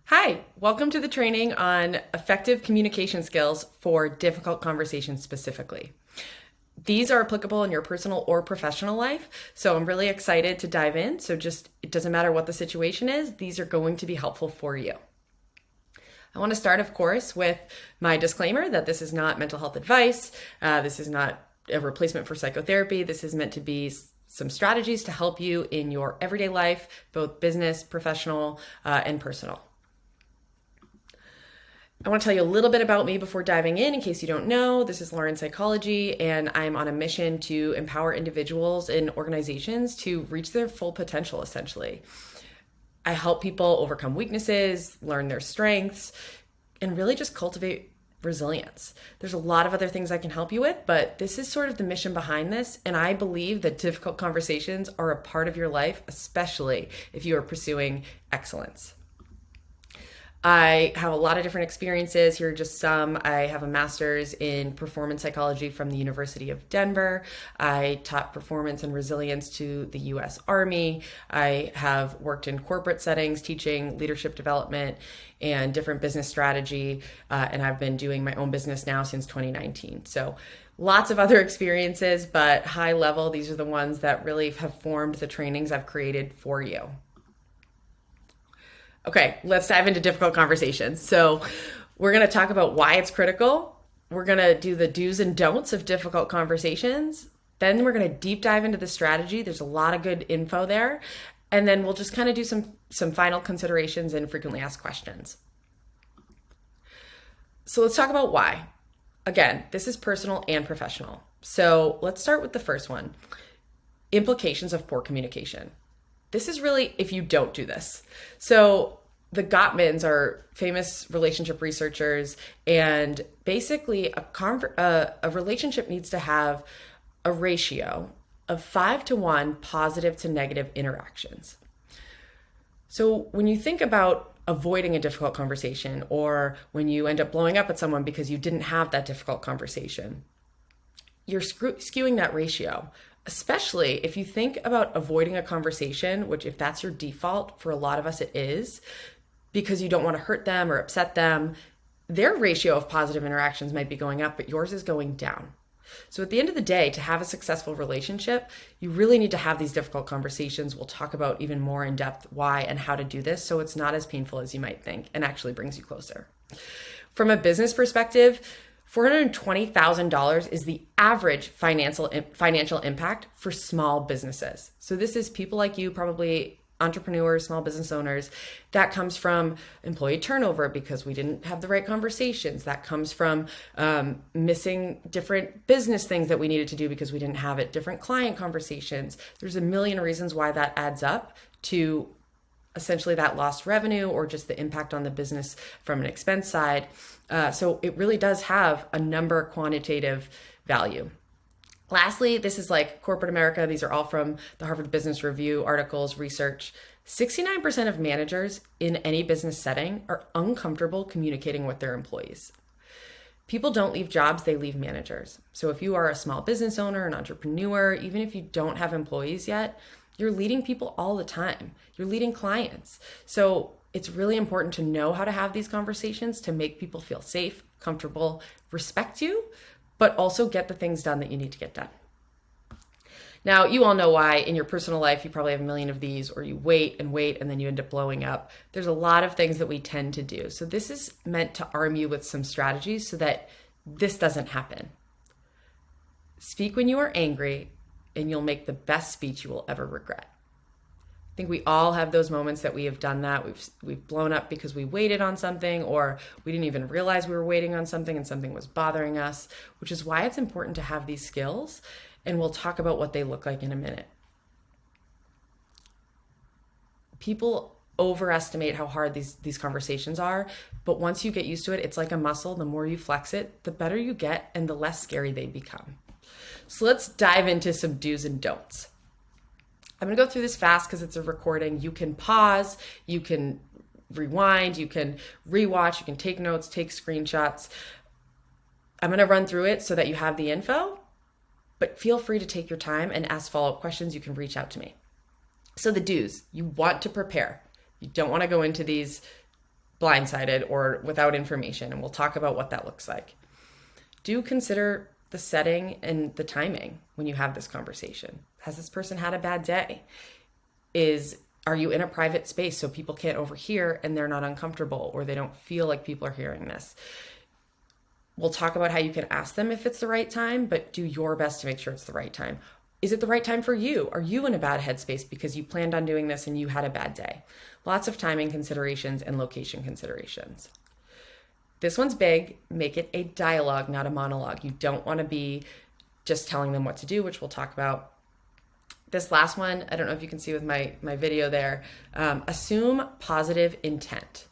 Hi, welcome to the training on effective communication skills for difficult conversations specifically. These are applicable in your personal or professional life, so I'm really excited to dive in. It doesn't matter what the situation is, these are going to be helpful for you. I want to start, of course, with my disclaimer that this is not mental health advice. This is not a replacement for psychotherapy. This is meant to be some strategies to help you in your everyday life, both business, professional, and personal. I want to tell you a little bit about me before diving in case you don't know. This is Lauren Psychology, and I'm on a mission to empower individuals and organizations to reach their full potential, essentially. I help people overcome weaknesses, learn their strengths, and really just cultivate resilience. There's a lot of other things I can help you with, but this is sort of the mission behind this. And I believe that difficult conversations are a part of your life, especially if you are pursuing excellence. I have a lot of different experiences. Here are just some. I have a master's in performance psychology from the University of Denver. I taught performance and resilience to the US Army. I have worked in corporate settings, teaching leadership development and different business strategy. And I've been doing my own business now since 2019. So lots of other experiences, but high level, these are the ones that really have formed the trainings I've created for you. Okay, let's dive into difficult conversations. So we're going to talk about why it's critical. We're going to do the do's and don'ts of difficult conversations. Then we're going to deep dive into the strategy. There's a lot of good info there. And then we'll just kind of do some final considerations and frequently asked questions. So let's talk about why. Again, this is personal and professional. So let's start with the first one. Implications of poor communication. This is really if you don't do this. So the Gottmans are famous relationship researchers, and basically a relationship needs to have a ratio of 5-to-1 positive to negative interactions. So when you think about avoiding a difficult conversation, or when you end up blowing up at someone because you didn't have that difficult conversation, you're skewing that ratio. Especially if you think about avoiding a conversation, which if that's your default, for a lot of us it is, because you don't want to hurt them or upset them, their ratio of positive interactions might be going up, but yours is going down. So at the end of the day, to have a successful relationship, you really need to have these difficult conversations. We'll talk about even more in depth why and how to do this so it's not as painful as you might think and actually brings you closer. From a business perspective, $420,000 is the average financial impact for small businesses. So this is people like you, probably entrepreneurs, small business owners. That comes from employee turnover because we didn't have the right conversations. That comes from missing different business things that we needed to do because we didn't have it, different client conversations. There's a million reasons why that adds up to essentially that lost revenue or just the impact on the business from an expense side. So it really does have a number quantitative value. Lastly, this is like corporate America. These are all from the Harvard Business Review articles, research. 69% of managers in any business setting are uncomfortable communicating with their employees. People don't leave jobs, they leave managers. So if you are a small business owner, an entrepreneur, even if you don't have employees yet, you're leading people all the time. You're leading clients. So it's really important to know how to have these conversations to make people feel safe, comfortable, respect you, but also get the things done that you need to get done. Now, you all know why in your personal life, you probably have a million of these, or you wait, and then you end up blowing up. There's a lot of things that we tend to do. So this is meant to arm you with some strategies so that this doesn't happen. Speak when you are angry, and you'll make the best speech you will ever regret. I think we all have those moments that we have done that. We've blown up because we waited on something, or we didn't even realize we were waiting on something and something was bothering us, which is why it's important to have these skills. And we'll talk about what they look like in a minute. People overestimate how hard these conversations are, but once you get used to it, it's like a muscle. The more you flex it, the better you get and the less scary they become. So let's dive into some do's and don'ts. I'm going to go through this fast because it's a recording. You can pause, you can rewind, you can rewatch, you can take notes, take screenshots. I'm going to run through it so that you have the info, but feel free to take your time and ask follow-up questions. You can reach out to me. So the do's, you want to prepare. You don't want to go into these blindsided or without information, and we'll talk about what that looks like. Do consider the setting and the timing when you have this conversation. Has this person had a bad day? Are you in a private space so people can't overhear and they're not uncomfortable, or they don't feel like people are hearing this? We'll talk about how you can ask them if it's the right time, but do your best to make sure it's the right time. Is it the right time for you? Are you in a bad headspace because you planned on doing this and you had a bad day? Lots of timing considerations and location considerations. This one's big. Make it a dialogue, not a monologue. You don't want to be just telling them what to do, which we'll talk about. This last one, I don't know if you can see with my video there, assume positive intent.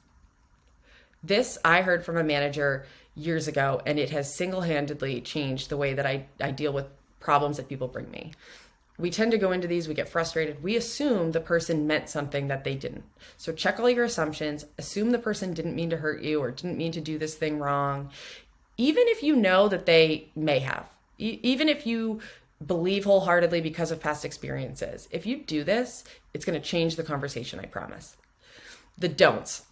This I heard from a manager years ago, and it has single-handedly changed the way that I deal with problems that people bring me. We tend to go into these, we get frustrated. We assume the person meant something that they didn't. So check all your assumptions. Assume the person didn't mean to hurt you or didn't mean to do this thing wrong. Even if you know that they may have. Even if you believe wholeheartedly because of past experiences. If you do this, it's going to change the conversation, I promise. The don'ts.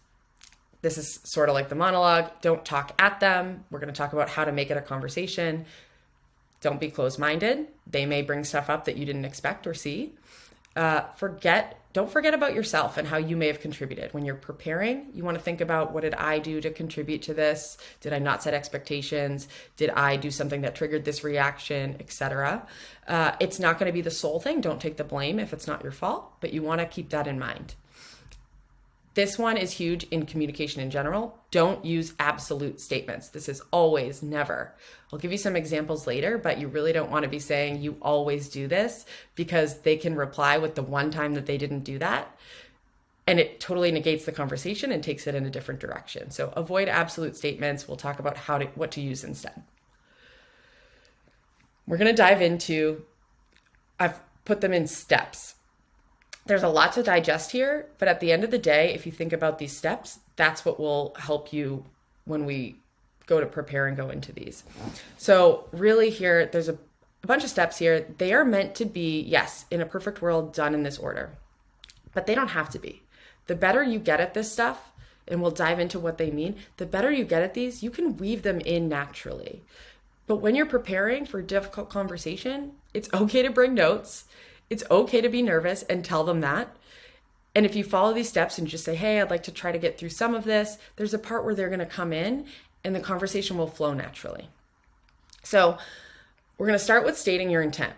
This is sort of like the monologue. Don't talk at them. We're going to talk about how to make it a conversation. Don't be closed-minded. They may bring stuff up that you didn't expect or see. Don't forget about yourself and how you may have contributed. When you're preparing, you want to think about, what did I do to contribute to this? Did I not set expectations? Did I do something that triggered this reaction, etc.? It's not going to be the sole thing. Don't take the blame if it's not your fault, but you want to keep that in mind. This one is huge in communication in general. Don't use absolute statements. This is always, never. I'll give you some examples later, but you really don't want to be saying you always do this, because they can reply with the one time that they didn't do that, and it totally negates the conversation and takes it in a different direction. So avoid absolute statements. We'll talk about what to use instead. We're going to dive into, I've put them in steps. There's a lot to digest here, but at the end of the day, if you think about these steps, that's what will help you when we go to prepare and go into these. So really here, there's a bunch of steps here. They are meant to be, yes, in a perfect world, done in this order, but they don't have to be. The better you get at this stuff, and we'll dive into what they mean, the better you get at these, you can weave them in naturally. But when you're preparing for a difficult conversation, it's okay to bring notes. It's okay to be nervous and tell them that. And if you follow these steps and just say, hey, I'd like to try to get through some of this, there's a part where they're going to come in and the conversation will flow naturally. So we're going to start with stating your intent.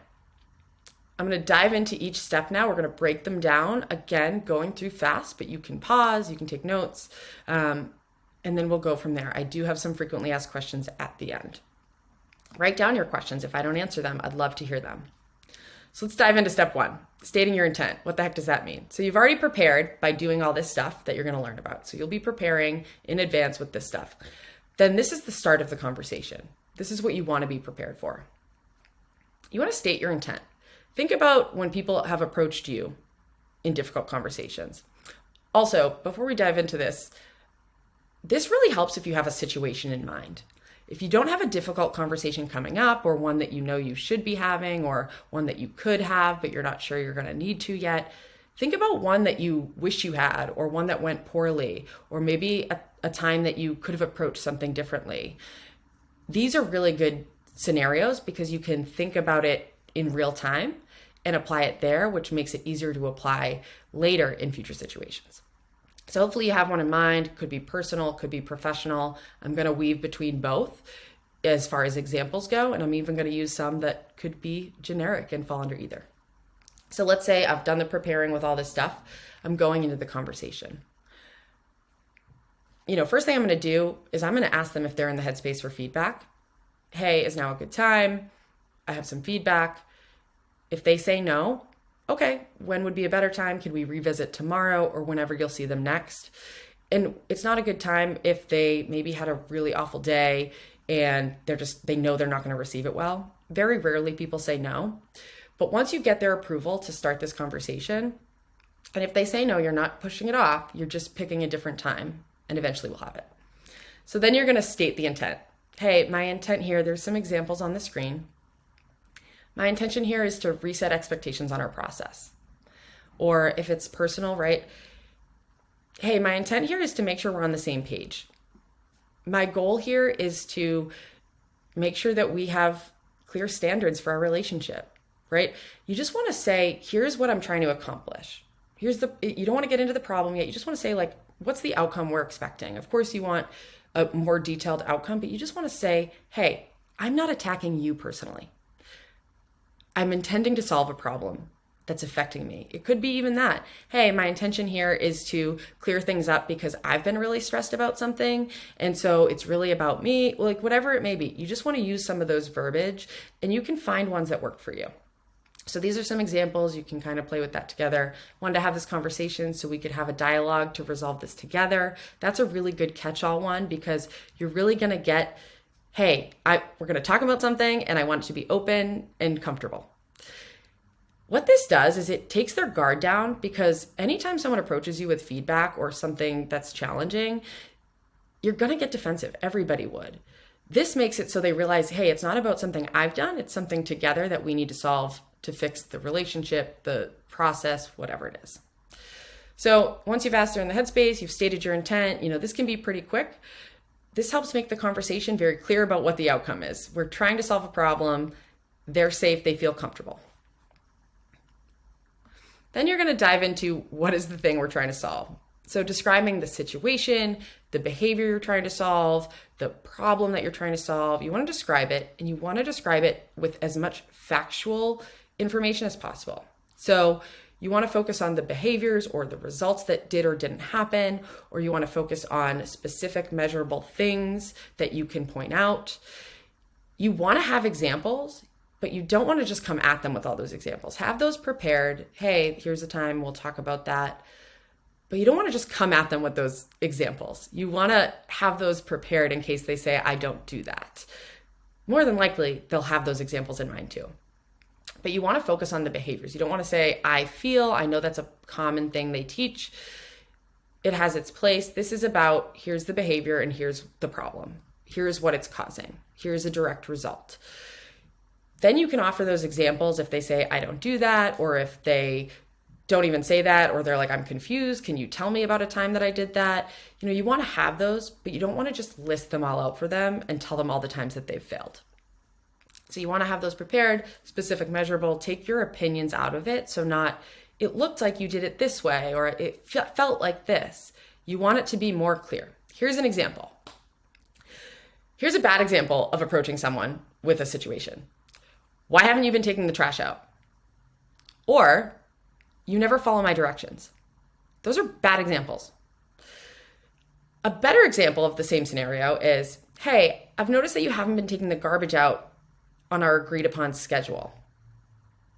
I'm going to dive into each step now. We're going to break them down, again, going through fast, but you can pause, you can take notes, and then we'll go from there. I do have some frequently asked questions at the end. Write down your questions. If I don't answer them, I'd love to hear them. So let's dive into step one, stating your intent. What the heck does that mean? So you've already prepared by doing all this stuff that you're going to learn about. So you'll be preparing in advance with this stuff. Then this is the start of the conversation. This is what you want to be prepared for. You want to state your intent. Think about when people have approached you in difficult conversations. Also, before we dive into this really helps if you have a situation in mind. If you don't have a difficult conversation coming up, or one that you know you should be having, or one that you could have, but you're not sure you're going to need to yet, think about one that you wish you had, or one that went poorly, or maybe a time that you could have approached something differently. These are really good scenarios because you can think about it in real time and apply it there, which makes it easier to apply later in future situations. So hopefully you have one in mind. Could be personal, could be professional. I'm going to weave between both as far as examples go, and I'm even going to use some that could be generic and fall under either. So let's say I've done the preparing with all this stuff. I'm going into the conversation. First thing I'm going to do is I'm going to ask them if they're in the headspace for feedback. Hey, is now a good time? I have some feedback. If they say no, okay, when would be a better time? Could we revisit tomorrow or whenever you'll see them next? And it's not a good time if they maybe had a really awful day and they know they're not going to receive it well. Very rarely people say no. But once you get their approval to start this conversation, and if they say no, you're not pushing it off, you're just picking a different time, and eventually we'll have it. So then you're going to state the intent. Hey, my intent here, there's some examples on the screen. My intention here is to reset expectations on our process. Or if it's personal, right? hey, my intent here is to make sure we're on the same page. My goal here is to make sure that we have clear standards for our relationship, right? You just want to say, here's what I'm trying to accomplish. You don't want to get into the problem yet. You just want to say, like, what's the outcome we're expecting? Of course, you want a more detailed outcome, but you just want to say, hey, I'm not attacking you personally. I'm intending to solve a problem that's affecting me. It could be even that. Hey, my intention here is to clear things up because I've been really stressed about something. And so it's really about me, like whatever it may be. You just want to use some of those verbiage and you can find ones that work for you. So these are some examples. You can kind of play with that together. Wanted to have this conversation so we could have a dialogue to resolve this together. That's a really good catch-all one because you're really going to get, hey, we're going to talk about something and I want it to be open and comfortable. What this does is it takes their guard down because anytime someone approaches you with feedback or something that's challenging, you're going to get defensive. Everybody would. This makes it so they realize, hey, it's not about something I've done. It's something together that we need to solve to fix the relationship, the process, whatever it is. So once you've asked her in the headspace, you've stated your intent, this can be pretty quick. This helps make the conversation very clear about what the outcome is. We're trying to solve a problem. They're safe. They feel comfortable. Then you're going to dive into what is the thing we're trying to solve. So describing the situation, the behavior you're trying to solve, the problem that you're trying to solve, you want to describe it, and you want to describe it with as much factual information as possible. So you want to focus on the behaviors or the results that did or didn't happen, or you want to focus on specific measurable things that you can point out. You want to have examples, but you don't want to just come at them with all those examples. Have those prepared. Hey, here's a time, we'll talk about that. But you don't want to just come at them with those examples. You want to have those prepared in case they say, I don't do that. More than likely, they'll have those examples in mind too. But you want to focus on the behaviors. You don't want to say, I know that's a common thing they teach. It has its place. This is about, here's the behavior and here's the problem. Here's what it's causing. Here's a direct result. Then you can offer those examples if they say, I don't do that, or if they don't even say that, or they're like, I'm confused. Can you tell me about a time that I did that? You want to have those, but you don't want to just list them all out for them and tell them all the times that they've failed. So you want to have those prepared, specific, measurable, take your opinions out of it. So not, it looked like you did it this way, or it felt like this. You want it to be more clear. Here's an example. Here's a bad example of approaching someone with a situation. Why haven't you been taking the trash out? Or, you never follow my directions. Those are bad examples. A better example of the same scenario is, hey, I've noticed that you haven't been taking the garbage out on our agreed upon schedule.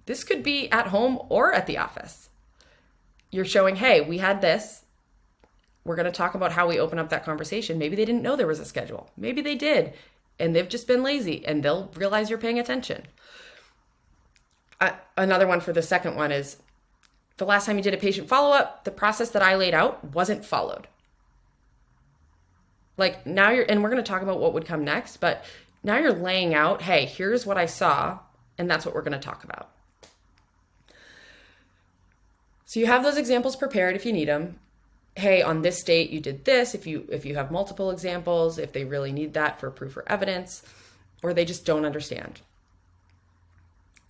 This could be at home or at the office. You're showing, hey, we had this. We're going to talk about how we open up that conversation. Maybe they didn't know there was a schedule. Maybe they did, and they've just been lazy, and they'll realize you're paying attention. Another one for the second one is, the last time you did a patient follow-up, the process that I laid out wasn't followed. Like now and we're going to talk about what would come next, but now you're laying out, hey, here's what I saw, and that's what we're going to talk about. So you have those examples prepared if you need them. Hey, on this date, you did this. If you have multiple examples, if they really need that for proof or evidence, or they just don't understand.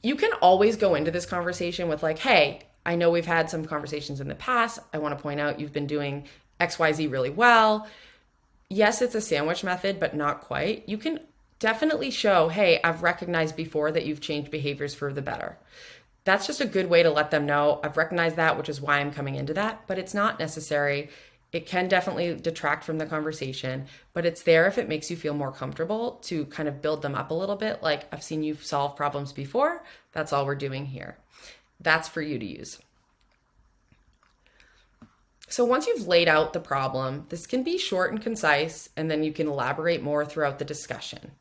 You can always go into this conversation with like, hey, I know we've had some conversations in the past. I want to point out you've been doing XYZ really well. Yes, it's a sandwich method, but not quite. You can definitely show, hey, I've recognized before that you've changed behaviors for the better. That's just a good way to let them know I've recognized that, which is why I'm coming into that, but it's not necessary. It can definitely detract from the conversation, but it's there if it makes you feel more comfortable to kind of build them up a little bit. Like, I've seen you solve problems before. That's all we're doing here. That's for you to use. So once you've laid out the problem, this can be short and concise, and then you can elaborate more throughout the discussion.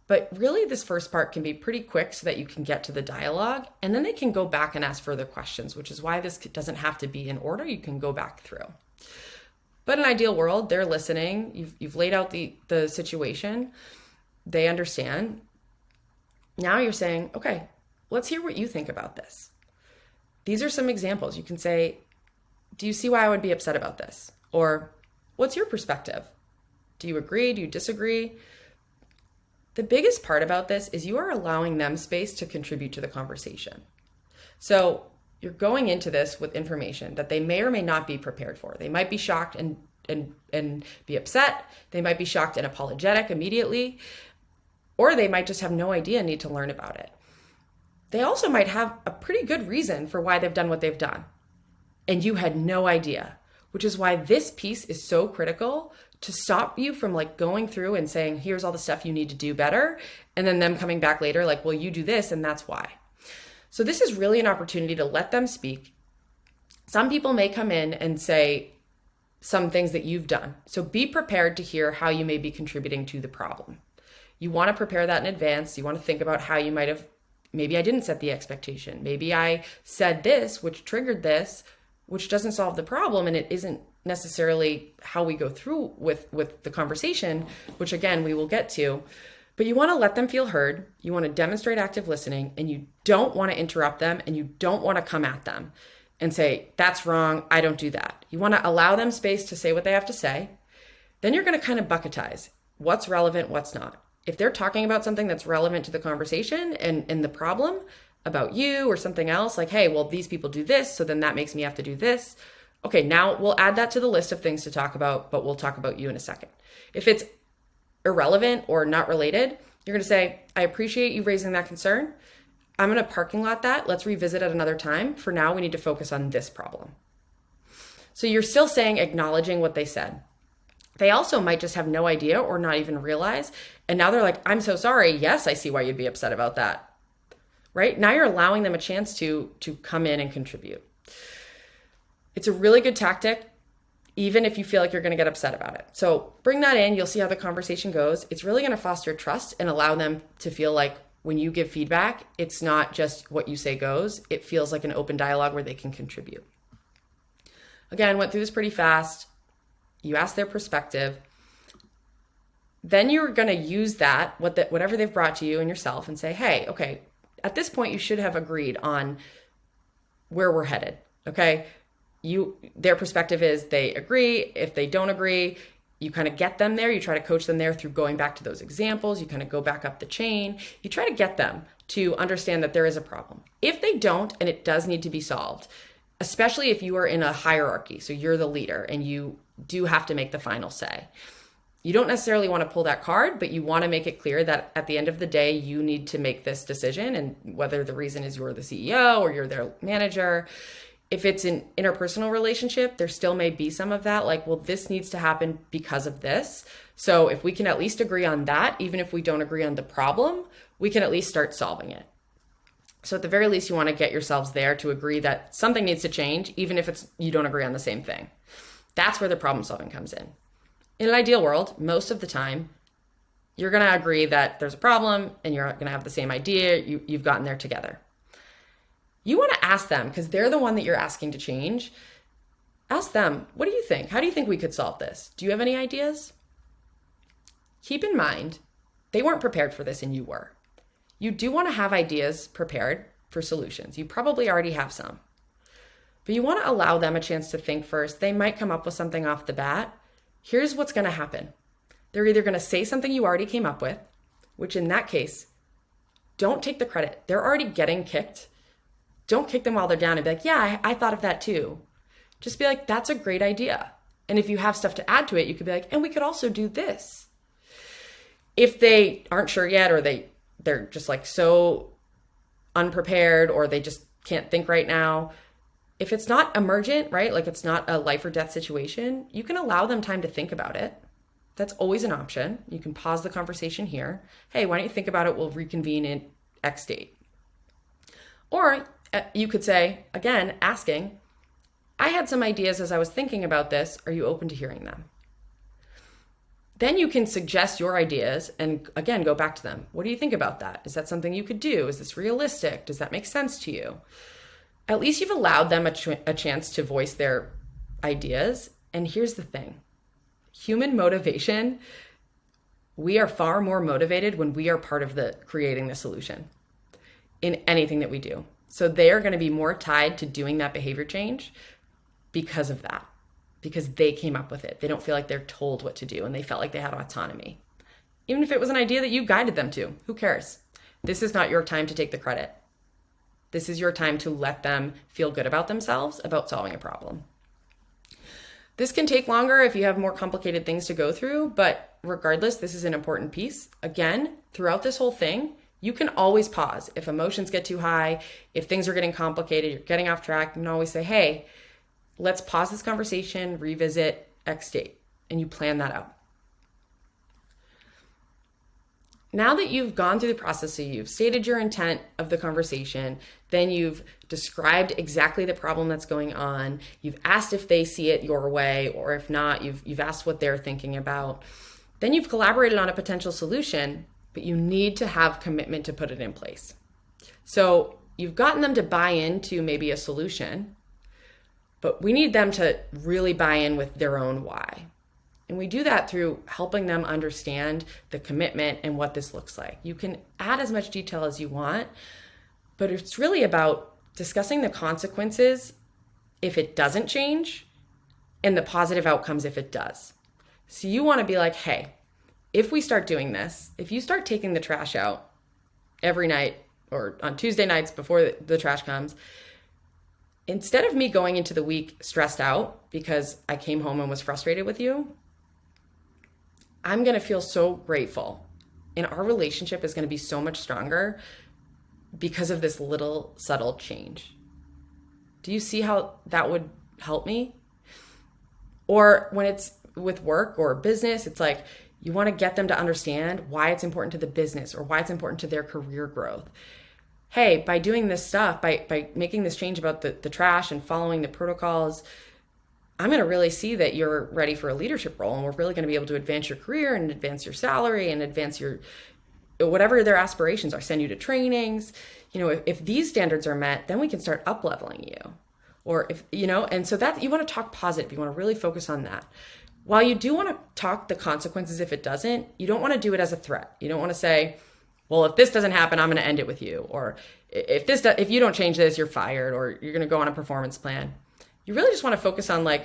But really, this first part can be pretty quick so that you can get to the dialogue, and then they can go back and ask further questions, which is why this doesn't have to be in order. You can go back through. But in an ideal world, they're listening. You've laid out the situation. They understand. Now you're saying, okay, let's hear what you think about this. These are some examples. You can say, do you see why I would be upset about this? Or what's your perspective? Do you agree? Do you disagree? The biggest part about this is you are allowing them space to contribute to the conversation. So you're going into this with information that they may or may not be prepared for. They might be shocked and be upset. They might be shocked and apologetic immediately, or they might just have no idea and need to learn about it. They also might have a pretty good reason for why they've done what they've done, and you had no idea, which is why this piece is so critical to stop you from like going through and saying, here's all the stuff you need to do better, and then them coming back later like, well, you do this and that's why. So this is really an opportunity to let them speak. Some people may come in and say some things that you've done. So be prepared to hear how you may be contributing to the problem. You want to prepare that in advance. You want to think about how you might have, maybe I didn't set the expectation. Maybe I said this, which triggered this, which doesn't solve the problem. And it isn't necessarily how we go through with the conversation, which again, we will get to. But you want to let them feel heard. You want to demonstrate active listening, and you don't want to interrupt them, and you don't want to come at them and say, that's wrong, I don't do that. You want to allow them space to say what they have to say. Then you're going to kind of bucketize what's relevant, what's not. If they're talking about something that's relevant to the conversation and the problem about you or something else, like, hey, well, these people do this, so then that makes me have to do this. Okay, now we'll add that to the list of things to talk about, but we'll talk about you in a second. If it's irrelevant or not related, you're going to say, I appreciate you raising that concern. I'm going to parking lot that. Let's revisit at another time. For now, we need to focus on this problem. So you're still saying, acknowledging what they said. They also might just have no idea or not even realize. And now they're like, I'm so sorry. Yes, I see why you'd be upset about that. Right? Now you're allowing them a chance to come in and contribute. It's a really good tactic, even if you feel like you're going to get upset about it. So bring that in. You'll see how the conversation goes. It's really going to foster trust and allow them to feel like when you give feedback, it's not just what you say goes. It feels like an open dialogue where they can contribute. Again, went through this pretty fast. You asked their perspective. Then you're going to use that, whatever they've brought to you and yourself, and say, hey, okay, at this point, you should have agreed on where we're headed. Okay. Their perspective is they agree. If they don't agree, you kind of get them there. You try to coach them there through going back to those examples. You kind of go back up the chain. You try to get them to understand that there is a problem. If they don't, and it does need to be solved, especially if you are in a hierarchy, so you're the leader and you do have to make the final say. You don't necessarily want to pull that card, but you want to make it clear that at the end of the day, you need to make this decision. And whether the reason is you're the CEO or you're their manager, if it's an interpersonal relationship, there still may be some of that, like, well, this needs to happen because of this. So if we can at least agree on that, even if we don't agree on the problem, we can at least start solving it. So at the very least, you want to get yourselves there to agree that something needs to change, even if you don't agree on the same thing. That's where the problem solving comes in. In an ideal world, most of the time, you're going to agree that there's a problem and you're going to have the same idea. You've gotten there together. You want to ask them, because they're the one that you're asking to change. Ask them, what do you think? How do you think we could solve this? Do you have any ideas? Keep in mind, they weren't prepared for this and you were. You do want to have ideas prepared for solutions. You probably already have some. But you want to allow them a chance to think first. They might come up with something off the bat. Here's what's going to happen. They're either going to say something you already came up with, which in that case, don't take the credit. They're already getting kicked. Don't kick them while they're down and be like, yeah, I thought of that too. Just be like, that's a great idea. And if you have stuff to add to it, you could be like, and we could also do this. If they aren't sure yet, or they're just like so unprepared, or they just can't think right now, if it's not emergent, right? Like it's not a life or death situation, you can allow them time to think about it. That's always an option. You can pause the conversation here. Hey, why don't you think about it? We'll reconvene in X date. Or you could say, again, asking, I had some ideas as I was thinking about this. Are you open to hearing them? Then you can suggest your ideas and again, go back to them. What do you think about that? Is that something you could do? Is this realistic? Does that make sense to you? At least you've allowed them a chance to voice their ideas. And here's the thing. Human motivation, we are far more motivated when we are part of creating the solution in anything that we do. So they are going to be more tied to doing that behavior change because of that. because they came up with it. They don't feel like they're told what to do and they felt like they had autonomy. Even if it was an idea that you guided them to, who cares? This is not your time to take the credit. This is your time to let them feel good about themselves, about solving a problem. This can take longer if you have more complicated things to go through, but regardless, this is an important piece. Again, throughout this whole thing, you can always pause. If emotions get too high, if things are getting complicated, you're getting off track, you can always say, hey, let's pause this conversation, revisit X date, and you plan that out. Now that you've gone through the process, so you've stated your intent of the conversation, then you've described exactly the problem that's going on, you've asked if they see it your way, or if not, you've asked what they're thinking about, then you've collaborated on a potential solution, but you need to have commitment to put it in place. So you've gotten them to buy into maybe a solution, but we need them to really buy in with their own why. And we do that through helping them understand the commitment and what this looks like. You can add as much detail as you want, but it's really about discussing the consequences if it doesn't change and the positive outcomes if it does. So you want to be like, hey, if we start doing this, if you start taking the trash out every night or on Tuesday nights before the trash comes, instead of me going into the week stressed out because I came home and was frustrated with you, I'm going to feel so grateful, and our relationship is going to be so much stronger because of this little subtle change. Do you see how that would help me? Or when it's with work or business, it's like you want to get them to understand why it's important to the business or why it's important to their career growth. Hey, by doing this stuff, by making this change about the trash and following the protocols, I'm going to really see that you're ready for a leadership role, and we're really going to be able to advance your career and advance your salary and advance your, whatever their aspirations are, send you to trainings. If these standards are met, then we can start up leveling you. Or and so that you want to talk positive. You want to really focus on that. While you do want to talk the consequences if it doesn't, you don't want to do it as a threat. You don't want to say, well, if this doesn't happen, I'm going to end it with you. Or if you don't change this, you're fired, or you're going to go on a performance plan. You really just want to focus on like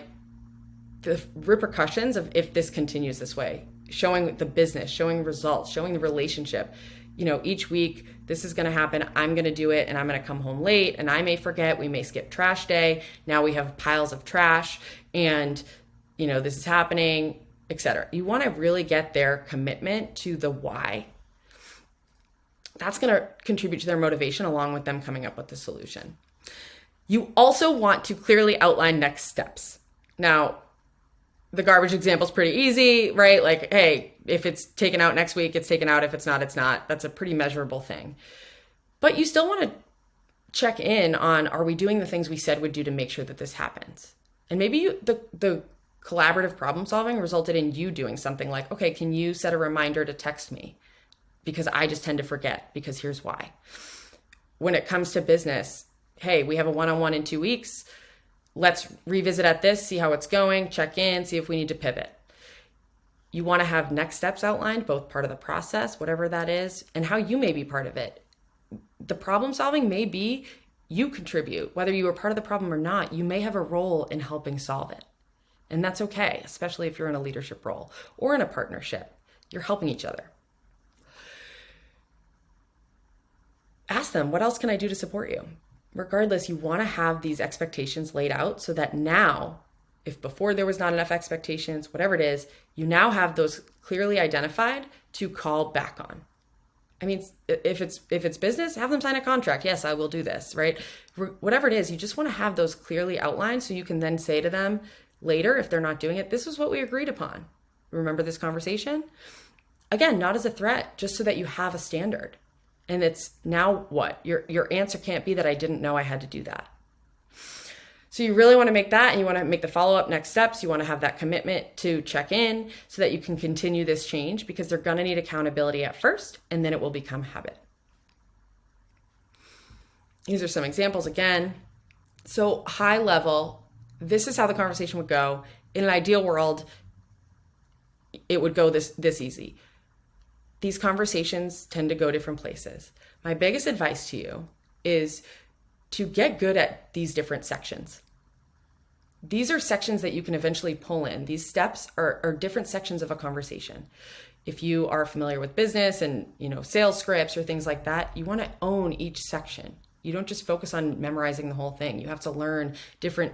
the repercussions of if this continues this way, showing the business, showing results, showing the relationship. Each week, this is going to happen. I'm going to do it, and I'm going to come home late, and I may forget. We may skip trash day. Now we have piles of trash, and this is happening, etc. You want to really get their commitment to the why. That's going to contribute to their motivation along with them coming up with the solution. You also want to clearly outline next steps. Now, the garbage example is pretty easy, right? Like, hey, if it's taken out next week, it's taken out. If it's not, it's not. That's a pretty measurable thing. But you still want to check in on, are we doing the things we said would do to make sure that this happens? And maybe the collaborative problem solving resulted in you doing something like, okay, can you set a reminder to text me? Because I just tend to forget, because here's why. When it comes to business, hey, we have a one-on-one in 2 weeks. Let's revisit at this, see how it's going, check in, see if we need to pivot. You want to have next steps outlined, both part of the process, whatever that is, and how you may be part of it. The problem solving may be you contribute. Whether you are part of the problem or not, you may have a role in helping solve it. And that's okay, especially if you're in a leadership role or in a partnership. You're helping each other. Ask them, what else can I do to support you? Regardless, you want to have these expectations laid out so that now, if before there was not enough expectations, whatever it is, you now have those clearly identified to call back on. I mean, if it's business, have them sign a contract. Yes, I will do this, right? Whatever it is, you just want to have those clearly outlined so you can then say to them later, if they're not doing it, this is what we agreed upon. Remember this conversation? Again, not as a threat, just so that you have a standard. And it's now what? Your answer can't be that I didn't know I had to do that. So you really want to make that, and you want to make the follow-up next steps. You want to have that commitment to check in so that you can continue this change, because they're going to need accountability at first, and then it will become habit. These are some examples again. So high level, this is how the conversation would go. In an ideal world, it would go this easy. These conversations tend to go different places. My biggest advice to you is to get good at these different sections. These are sections that you can eventually pull in. These steps are different sections of a conversation. If you are familiar with business and, sales scripts or things like that, you want to own each section. You don't just focus on memorizing the whole thing. You have to learn different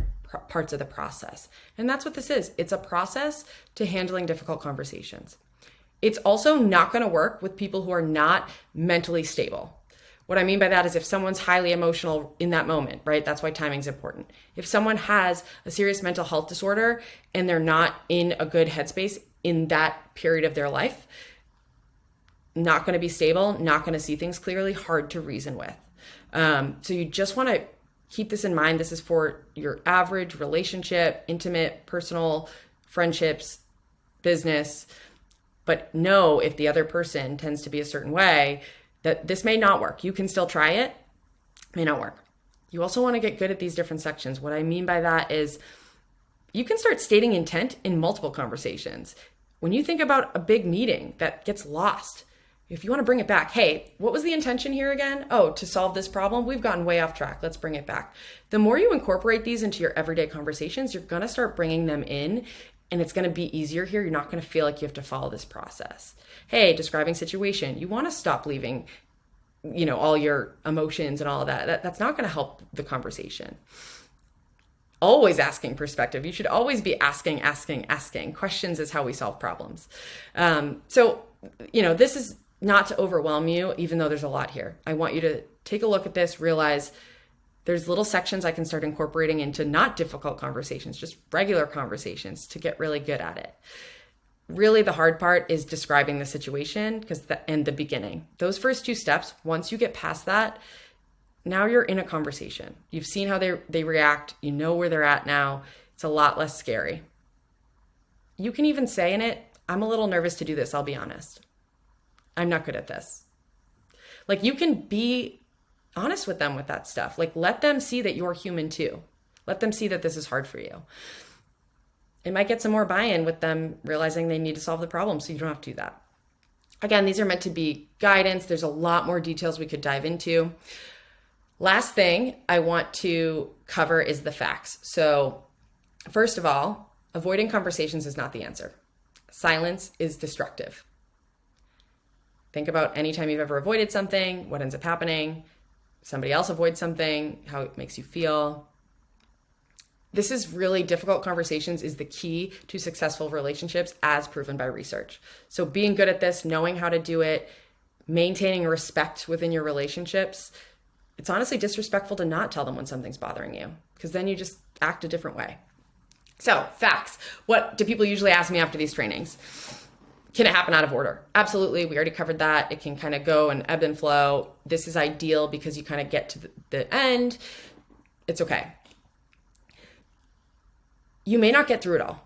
parts of the process. And that's what this is. It's a process to handling difficult conversations. It's also not going to work with people who are not mentally stable. What I mean by that is if someone's highly emotional in that moment, right? That's why timing's important. If someone has a serious mental health disorder and they're not in a good headspace in that period of their life, not going to be stable, not going to see things clearly, hard to reason with. So you just want to keep this in mind. This is for your average relationship, intimate, personal, friendships, business. But know if the other person tends to be a certain way, that this may not work. You can still try it, may not work. You also want to get good at these different sections. What I mean by that is you can start stating intent in multiple conversations. When you think about a big meeting that gets lost, if you want to bring it back, hey, what was the intention here again? Oh, to solve this problem? We've gotten way off track. Let's bring it back. The more you incorporate these into your everyday conversations, you're going to start bringing them in, and it's going to be easier here. You're not going to feel like you have to follow this process. Hey, describing situation. You want to stop leaving, all your emotions and all of that. That's not going to help the conversation. Always asking perspective. You should always be asking. Questions is how we solve problems. So this is not to overwhelm you, even though there's a lot here. I want you to take a look at this, realize there's little sections I can start incorporating into not difficult conversations, just regular conversations to get really good at it. Really, the hard part is describing the situation and the beginning. Those first two steps, once you get past that, now you're in a conversation. You've seen how they react. You know where they're at now. It's a lot less scary. You can even say in it, I'm a little nervous to do this, I'll be honest. I'm not good at this. Like, you can be honest with them with that stuff. Like, let them see that you're human too. Let them see that this is hard for you. It might get some more buy-in with them realizing they need to solve the problem, so you don't have to do that. Again, these are meant to be guidance. There's a lot more details we could dive into. Last thing I want to cover is the facts. So first of all, avoiding conversations is not the answer. Silence is destructive. Think about any time you've ever avoided something, what ends up happening. Somebody else avoids something, how it makes you feel. This is really difficult conversations is the key to successful relationships as proven by research. So being good at this, knowing how to do it, maintaining respect within your relationships. It's honestly disrespectful to not tell them when something's bothering you, because then you just act a different way. So facts. What do people usually ask me after these trainings? Can it happen out of order? Absolutely. We already covered that. It can kind of go and ebb and flow. This is ideal because you kind of get to the end. It's okay. You may not get through it all.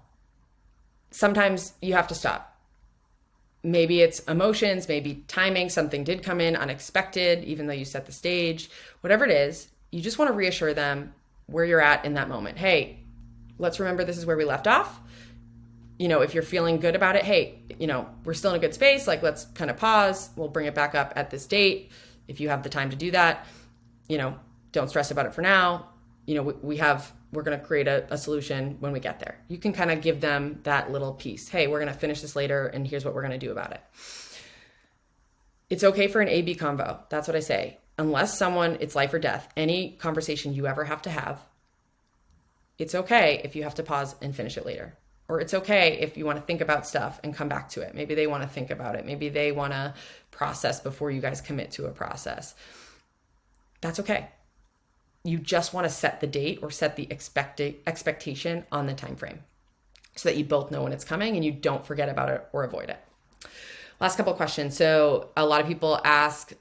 Sometimes you have to stop. Maybe it's emotions, maybe timing, something did come in unexpected, even though you set the stage. Whatever it is, you just want to reassure them where you're at in that moment. Hey, let's remember this is where we left off. If you're feeling good about it, hey, we're still in a good space. Like, let's kind of pause. We'll bring it back up at this date. If you have the time to do that, don't stress about it for now. We're going to create a solution when we get there. You can kind of give them that little piece. Hey, we're going to finish this later, and here's what we're going to do about it. It's okay for an A-B combo. That's what I say. Unless it's life or death, any conversation you ever have to have, it's okay if you have to pause and finish it later. Or it's okay if you want to think about stuff and come back to it. Maybe they want to think about it. Maybe they want to process before you guys commit to a process. That's okay. You just want to set the date or set the expectation on the time frame so that you both know when it's coming and you don't forget about it or avoid it. Last couple of questions. So a lot of people ask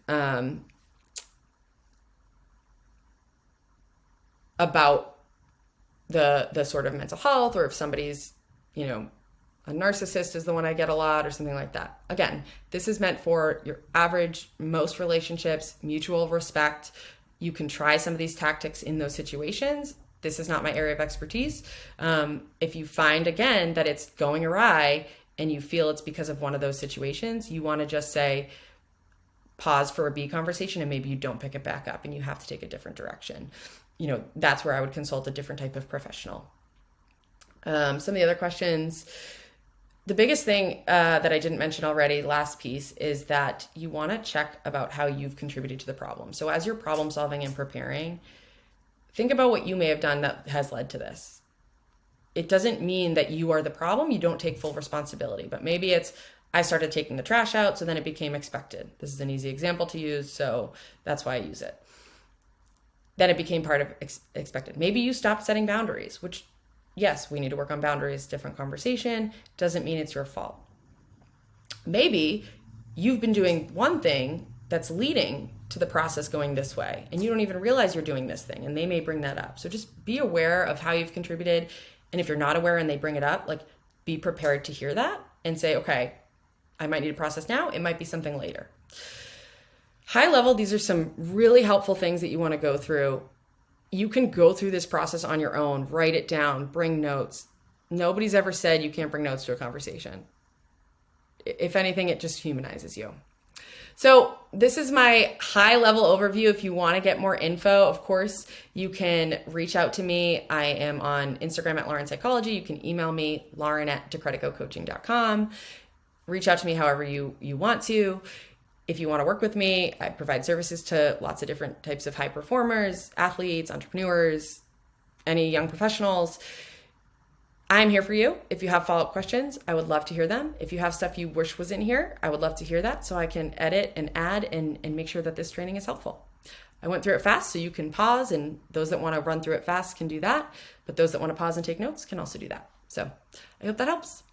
about the sort of mental health, or if somebody's, a narcissist is the one I get a lot, or something like that. Again, this is meant for your average, most relationships, mutual respect. You can try some of these tactics in those situations. This is not my area of expertise. If you find, again, that it's going awry and you feel it's because of one of those situations, you want to just say, pause for a B conversation, and maybe you don't pick it back up and you have to take a different direction. That's where I would consult a different type of professional. Some of the other questions, the biggest thing that I didn't mention already, last piece, is that you want to check about how you've contributed to the problem. So as you're problem solving and preparing, think about what you may have done that has led to this. It doesn't mean that you are the problem. You don't take full responsibility, but maybe it's, I started taking the trash out, so then it became expected. This is an easy example to use, so that's why I use it. Then it became part of expected. Maybe you stopped setting boundaries, which, yes, we need to work on boundaries, different conversation. Doesn't mean it's your fault. Maybe you've been doing one thing that's leading to the process going this way, and you don't even realize you're doing this thing, and they may bring that up. So just be aware of how you've contributed. And if you're not aware and they bring it up, like, be prepared to hear that and say, okay, I might need to process now. It might be something later. High level, these are some really helpful things that you want to go through. You can go through this process on your own, write it down, bring notes. Nobody's ever said you can't bring notes to a conversation. If anything, it just humanizes you. So this is my high level overview. If you want to get more info, of course, you can reach out to me. I am on Instagram at Lauren Psychology. You can email me, lauren@decreticocoaching.com. Reach out to me however you want to. If you want to work with me, I provide services to lots of different types of high performers, athletes, entrepreneurs, any young professionals. I'm here for you. If you have follow-up questions, I would love to hear them. If you have stuff you wish was in here, I would love to hear that so I can edit and add and make sure that this training is helpful. I went through it fast, so you can pause, and those that want to run through it fast can do that. But those that want to pause and take notes can also do that. So I hope that helps.